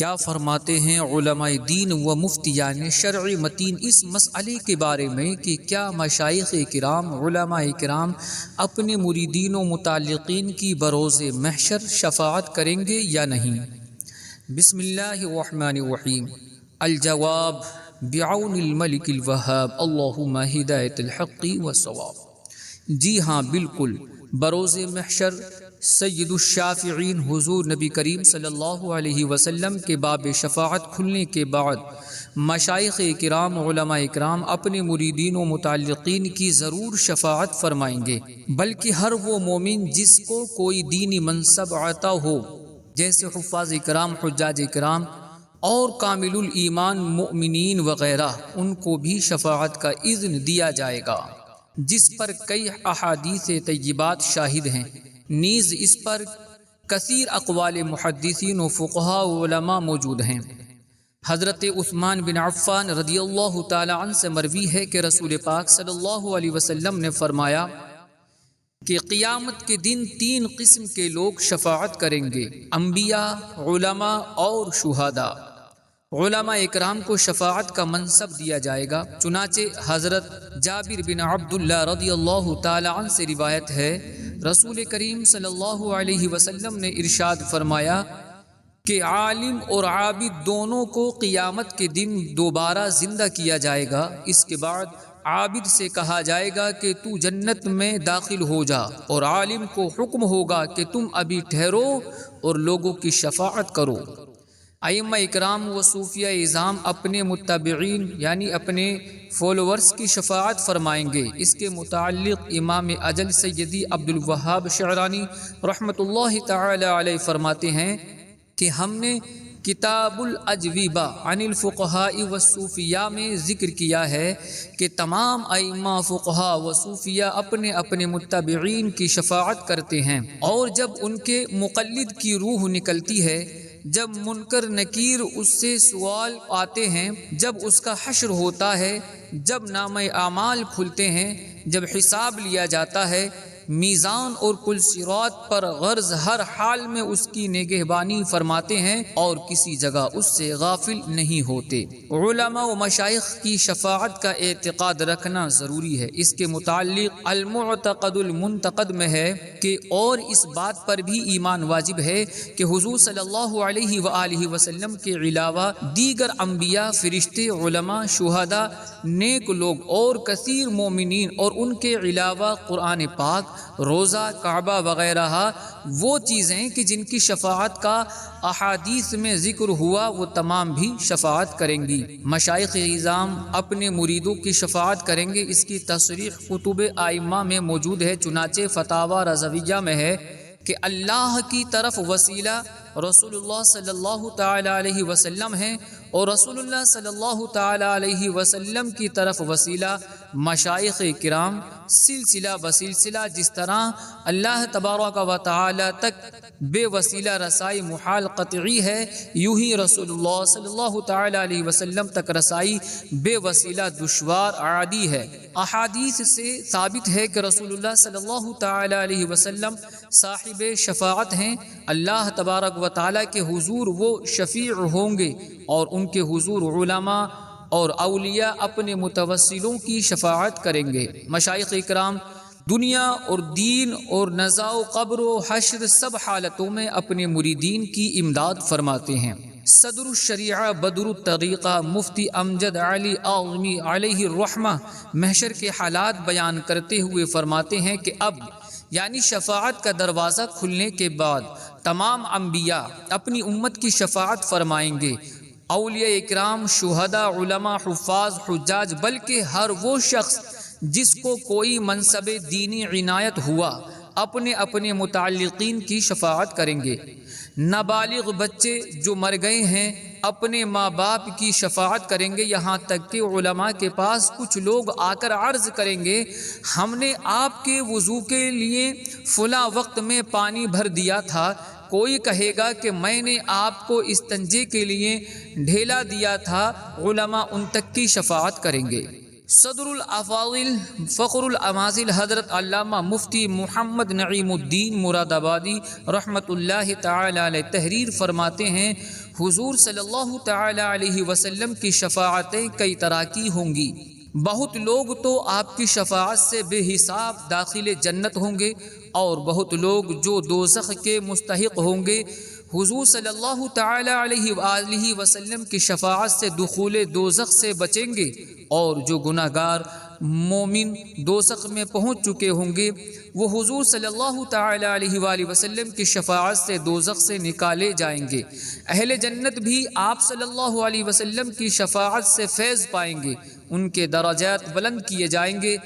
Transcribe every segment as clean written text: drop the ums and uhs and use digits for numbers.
کیا فرماتے ہیں علماء دین و مفتیان شرع متین اس مسئلے کے بارے میں کہ کیا مشائخ کرام علماء کرام اپنے مریدین و متعلقین کی بروز محشر شفاعت کریں گے یا نہیں؟ بسم اللہ الرحمن الرحیم۔ الجواب بعون الملک الوہاب اللہم ہدایت الحق والصواب۔ جی ہاں بالکل، بروز محشر سید الشافعین حضور نبی کریم صلی اللہ علیہ وسلم کے باب شفاعت کھلنے کے بعد مشائخ کرام علماء کرام اپنے مریدین و متعلقین کی ضرور شفاعت فرمائیں گے، بلکہ ہر وہ مومن جس کو کوئی دینی منصب عطا ہو، جیسے حفاظ کرام، حجاج کرام اور کامل الایمان مؤمنین وغیرہ، ان کو بھی شفاعت کا اذن دیا جائے گا، جس پر کئی احادیث طیبات شاہد ہیں۔ نیز اس پر کثیر اقوال محدثین و فقہاء و علماء موجود ہیں۔ حضرت عثمان بن عفان رضی اللہ تعالی عنہ سے مروی ہے کہ رسول پاک صلی اللہ علیہ وسلم نے فرمایا کہ قیامت کے دن تین قسم کے لوگ شفاعت کریں گے: انبیاء، علماء اور شہداء۔ علماء اکرام کو شفاعت کا منصب دیا جائے گا، چنانچہ حضرت جابر بن عبداللہ رضی اللہ تعالی عنہ سے روایت ہے، رسول کریم صلی اللہ علیہ وسلم نے ارشاد فرمایا کہ عالم اور عابد دونوں کو قیامت کے دن دوبارہ زندہ کیا جائے گا۔ اس کے بعد عابد سے کہا جائے گا کہ تو جنت میں داخل ہو جا، اور عالم کو حکم ہوگا کہ تم ابھی ٹھہرو اور لوگوں کی شفاعت کرو۔ ائمہ اکرام و صوفیہ اعظام اپنے متبعین یعنی اپنے فالوورز کی شفاعت فرمائیں گے۔ اس کے متعلق امام اجل سیدی عبدالوہاب شعرانی رحمۃ اللہ تعالی علیہ فرماتے ہیں کہ ہم نے کتاب الاجوبہ عن الفقہاء والصوفیاء میں ذکر کیا ہے کہ تمام ائمہ، فقہاء و صوفیاء اپنے اپنے متبعین کی شفاعت کرتے ہیں، اور جب ان کے مقلد کی روح نکلتی ہے، جب منکر نکیر اس سے سوال آتے ہیں، جب اس کا حشر ہوتا ہے، جب نامہ اعمال کھلتے ہیں، جب حساب لیا جاتا ہے، میزان اور پل صراط پر غرض ہر حال میں اس کی نگہبانی فرماتے ہیں اور کسی جگہ اس سے غافل نہیں ہوتے۔ علماء و مشائخ کی شفاعت کا اعتقاد رکھنا ضروری ہے۔ اس کے متعلق المعتقد المنتقد میں ہے کہ اور اس بات پر بھی ایمان واجب ہے کہ حضور صلی اللہ علیہ وآلہ وسلم کے علاوہ دیگر انبیاء، فرشتے، علماء، شہداء، نیک لوگ اور کثیر مومنین، اور ان کے علاوہ قرآن پاک، روزہ، کعبہ وغیرہ وہ چیزیں کہ جن کی شفاعت کا احادیث میں ذکر ہوا، وہ تمام بھی شفاعت کریں گی۔ مشائخ اعظام اپنے مریدوں کی شفاعت کریں گے، اس کی تصریح کتب ائمہ میں موجود ہے۔ چنانچہ فتاوی رضویہ میں ہے کہ اللہ کی طرف وسیلہ رسول اللہ صلی اللہ تعالی علیہ وسلم ہیں، اور رسول اللہ صلی اللہ تعالی علیہ وسلم کی طرف وسیلہ مشائخ کرام سلسلہ بسلسلہ، جس طرح اللہ تبارک و تعالی تک بے وسیلہ رسائی محال قطعی ہے، یوں ہی رسول اللہ صلی اللہ تعالی علیہ وسلم تک رسائی بے وسیلہ دشوار عادی ہے۔ احادیث سے ثابت ہے کہ رسول اللہ صلی اللہ تعالی علیہ وسلم صاحب شفاعت ہیں۔ اللہ تبارک و تعالی کے حضور وہ شفیع ہوں گے، اور ان کے حضور علماء اور اولیاء اپنے متوسلوں کی شفاعت کریں گے۔ مشائخ اکرام دنیا اور دین اور نزاع و قبر و حشر سب حالتوں میں اپنے مریدین کی امداد فرماتے ہیں۔ صدر الشریعہ بدر الطریقہ مفتی امجد علی اعظمی علیہ الرحمہ محشر کے حالات بیان کرتے ہوئے فرماتے ہیں کہ اب یعنی شفاعت کا دروازہ کھلنے کے بعد تمام انبیاء اپنی امت کی شفاعت فرمائیں گے، اولیاء اکرام، شہداء، علماء، حفاظ، حجاج، بلکہ ہر وہ شخص جس کو کوئی منصب دینی عنایت ہوا اپنے اپنے متعلقین کی شفاعت کریں گے۔ نابالغ بچے جو مر گئے ہیں اپنے ماں باپ کی شفاعت کریں گے، یہاں تک کہ علماء کے پاس کچھ لوگ آ کر عرض کریں گے، ہم نے آپ کے وضو کے لیے فلاں وقت میں پانی بھر دیا تھا۔ کوئی کہے گا کہ میں نے آپ کو استنجے کے لیے ڈھیلا دیا تھا۔ علماء ان تک کی شفاعت کریں گے۔ صدر الافاضل فخر الامازل حضرت علامہ مفتی محمد نعیم الدین مراد آبادی رحمۃ اللہ تعالی علیہ تحریر فرماتے ہیں، حضور صلی اللہ تعالی علیہ وسلم کی شفاعتیں کئی طرح کی ہوں گی۔ بہت لوگ تو آپ کی شفاعت سے بے حساب داخل جنت ہوں گے، اور بہت لوگ جو دوزخ کے مستحق ہوں گے حضور صلی اللہ تعالی علیہ وآلہ وسلم کی شفاعت سے دخول دوزخ سے بچیں گے، اور جو گناہ گار مومن دوزخ میں پہنچ چکے ہوں گے وہ حضور صلی اللہ تعالی علیہ وآلہ وسلم کی شفاعت سے دوزخ سے نکالے جائیں گے۔ اہل جنت بھی آپ صلی اللہ علیہ وسلم کی شفاعت سے فیض پائیں گے، ان کے درجات بلند کیے جائیں گے۔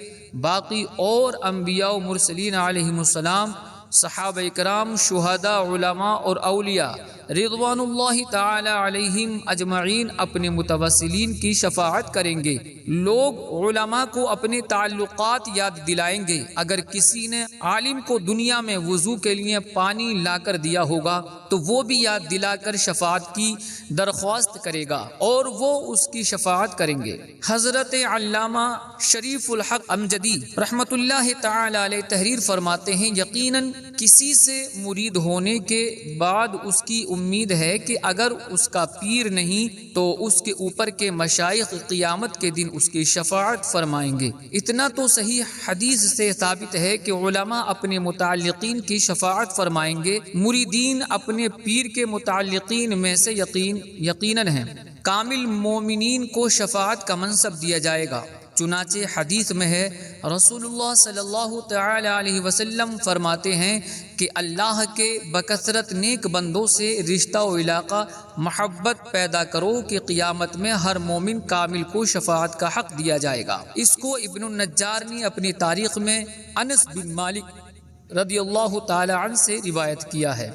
باقی اور انبیاء و مرسلین علیہم السلام، صحابہ کرام، شہداء، علماء اور اولیاء رضوان اللہ تعالی علیہم اجمعین اپنے متوسلین کی شفاعت کریں گے۔ لوگ علماء کو اپنے تعلقات یاد دلائیں گے۔ اگر کسی نے عالم کو دنیا میں وضو کے لیے پانی لا کر دیا ہوگا تو وہ بھی یاد دلا کر شفاعت کی درخواست کرے گا اور وہ اس کی شفاعت کریں گے۔ حضرت علامہ شریف الحق امجدی رحمۃ اللہ تعالی علیہ تحریر فرماتے ہیں، یقیناً کسی سے مرید ہونے کے بعد اس کی امید ہے کہ اگر اس کا پیر نہیں تو اس کے اوپر کے مشائخ قیامت کے دن اس کی شفاعت فرمائیں گے۔ اتنا تو صحیح حدیث سے ثابت ہے کہ علماء اپنے متعلقین کی شفاعت فرمائیں گے، مریدین اپنے پیر کے متعلقین میں سے یقیناً ہیں۔ کامل مومنین کو شفاعت کا منصب دیا جائے گا۔ چنانچہ حدیث میں ہے، رسول اللہ صلی اللہ تعالی علیہ وسلم فرماتے ہیں کہ اللہ کے بکثرت نیک بندوں سے رشتہ و علاقہ محبت پیدا کرو کہ قیامت میں ہر مومن کامل کو شفاعت کا حق دیا جائے گا۔ اس کو ابن النجار نے اپنی تاریخ میں انس بن مالک رضی اللہ تعالی عنہ سے روایت کیا ہے۔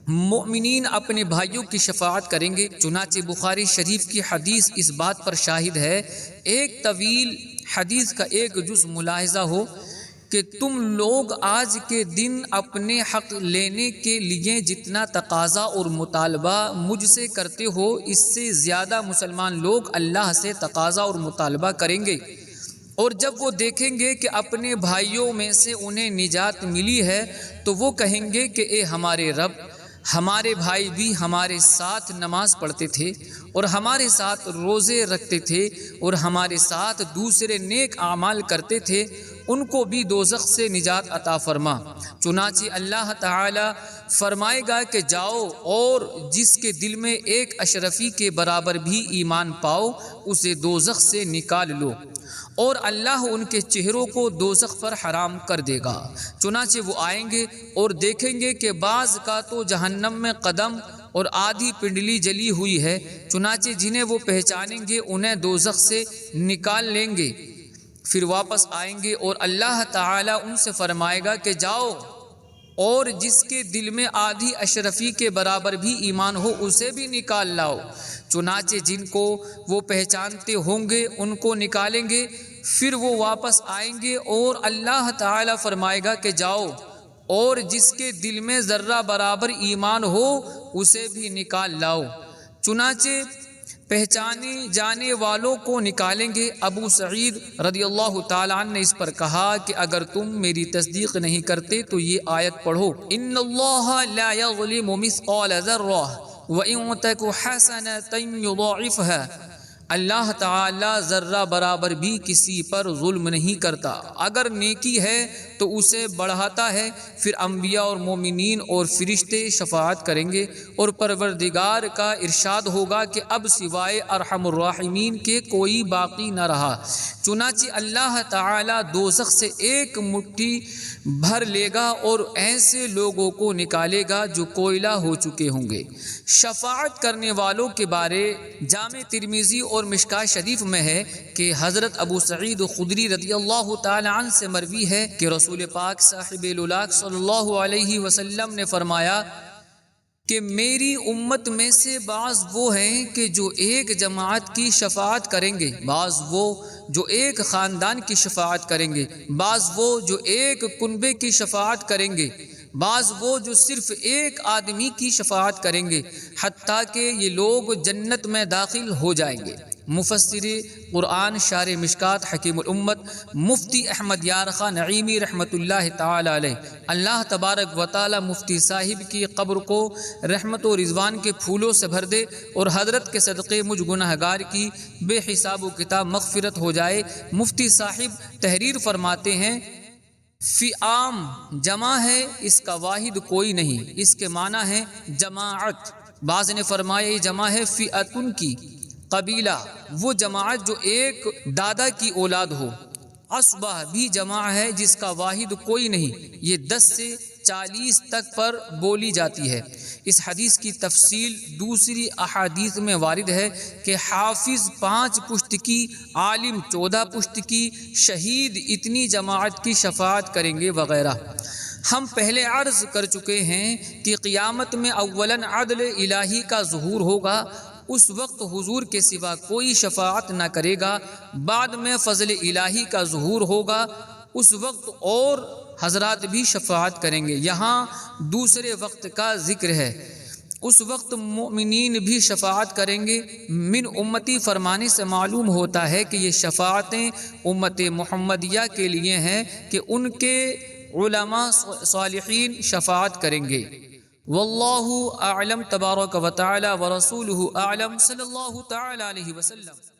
مومنین اپنے بھائیوں کی شفاعت کریں گے۔ چنانچہ بخاری شریف کی حدیث اس بات پر شاہد ہے۔ ایک طویل حدیث کا ایک جز ملاحظہ ہو کہ تم لوگ آج کے دن اپنے حق لینے کے لیے جتنا تقاضا اور مطالبہ مجھ سے کرتے ہو، اس سے زیادہ مسلمان لوگ اللہ سے تقاضا اور مطالبہ کریں گے، اور جب وہ دیکھیں گے کہ اپنے بھائیوں میں سے انہیں نجات ملی ہے تو وہ کہیں گے کہ اے ہمارے رب، ہمارے بھائی بھی ہمارے ساتھ نماز پڑھتے تھے اور ہمارے ساتھ روزے رکھتے تھے اور ہمارے ساتھ دوسرے نیک اعمال کرتے تھے، ان کو بھی دوزخ سے نجات عطا فرما۔ چنانچہ اللہ تعالی فرمائے گا کہ جاؤ اور جس کے دل میں ایک اشرفی کے برابر بھی ایمان پاؤ اسے دوزخ سے نکال لو، اور اللہ ان کے چہروں کو دوزخ پر حرام کر دے گا۔ چنانچہ وہ آئیں گے اور دیکھیں گے کہ بعض کا تو جہنم میں قدم اور آدھی پنڈلی جلی ہوئی ہے، چنانچہ جنہیں وہ پہچانیں گے انہیں دوزخ سے نکال لیں گے، پھر واپس آئیں گے اور اللہ تعالیٰ ان سے فرمائے گا کہ جاؤ اور جس کے دل میں آدھی اشرفی کے برابر بھی ایمان ہو اسے بھی نکال لاؤ۔ چنانچہ جن کو وہ پہچانتے ہوں گے ان کو نکالیں گے، پھر وہ واپس آئیں گے اور اللہ تعالیٰ فرمائے گا کہ جاؤ اور جس کے دل میں ذرہ برابر ایمان ہو اسے بھی نکال لاؤ۔ چنانچہ پہچانے جانے والوں کو نکالیں گے۔ ابو سعید رضی اللہ تعالیٰ عنہ نے اس پر کہا کہ اگر تم میری تصدیق نہیں کرتے تو یہ آیت پڑھو، ان اللہ لا یظلم مثقال ذرہ وان تک حسنۃ یضاعفها۔ اللہ تعالیٰ ذرہ برابر بھی کسی پر ظلم نہیں کرتا، اگر نیکی ہے تو اسے بڑھاتا ہے۔ پھر انبیاء اور مومنین اور فرشتے شفاعت کریں گے اور پروردگار کا ارشاد ہوگا کہ اب سوائے ارحم الراحمین کے کوئی باقی نہ رہا۔ چنانچہ اللہ تعالیٰ دوزخ سے ایک مٹھی بھر لے گا اور ایسے لوگوں کو نکالے گا جو کوئلہ ہو چکے ہوں گے۔ شفاعت کرنے والوں کے بارے جامع ترمذی اور مشکاہ شریف میں ہے کہ حضرت ابو سعید خدری رضی اللہ تعالی عنہ سے مروی ہے کہ رسول پاک صاحب الاولاق صلی اللہ علیہ وسلم نے فرمایا کہ میری امت میں سے بعض وہ ہیں کہ جو ایک جماعت کی شفاعت کریں گے، بعض وہ جو ایک خاندان کی شفاعت کریں گے، بعض وہ جو ایک کنبے کی شفاعت کریں گے، بعض وہ جو صرف ایک آدمی کی شفاعت کریں گے، حتیٰ کہ یہ لوگ جنت میں داخل ہو جائیں گے۔ مفسر قرآن شارح مشکات حکیم الامت مفتی احمد یار خان نعیمی رحمۃ اللہ تعالی علیہ، اللہ تبارک و تعالی مفتی صاحب کی قبر کو رحمت و رضوان کے پھولوں سے بھر دے اور حضرت کے صدقے مجھ گناہ گار کی بے حساب و کتاب مغفرت ہو جائے۔ مفتی صاحب تحریر فرماتے ہیں، فئام جمع ہے، اس کا واحد کوئی نہیں، اس کے معنی ہے جماعت۔ بعض نے فرمایا یہ جمع ہے فئتن کی، قبیلہ، وہ جماعت جو ایک دادا کی اولاد ہو۔ عصبہ بھی جمع ہے جس کا واحد کوئی نہیں، یہ 10 سے 40 تک پر بولی جاتی ہے۔ اس حدیث کی تفصیل دوسری احادیث میں وارد ہے کہ حافظ 5 پشت کی، عالم 14 پشت کی، شہید اتنی جماعت کی شفاعت کریں گے وغیرہ۔ ہم پہلے عرض کر چکے ہیں کہ قیامت میں اولاً عدل الہی کا ظہور ہوگا، اس وقت حضور کے سوا کوئی شفاعت نہ کرے گا۔ بعد میں فضل الہی کا ظہور ہوگا، اس وقت اور حضرات بھی شفاعت کریں گے۔ یہاں دوسرے وقت کا ذکر ہے، اس وقت مومنین بھی شفاعت کریں گے۔ من امتی فرمانے سے معلوم ہوتا ہے کہ یہ شفاعتیں امت محمدیہ کے لیے ہیں کہ ان کے علماء صالحین شفاعت کریں گے۔ واللہ اعلم تبارک و تعالی ورسولہ اعلم، صلی اللہ تعالی علیہ وسلم۔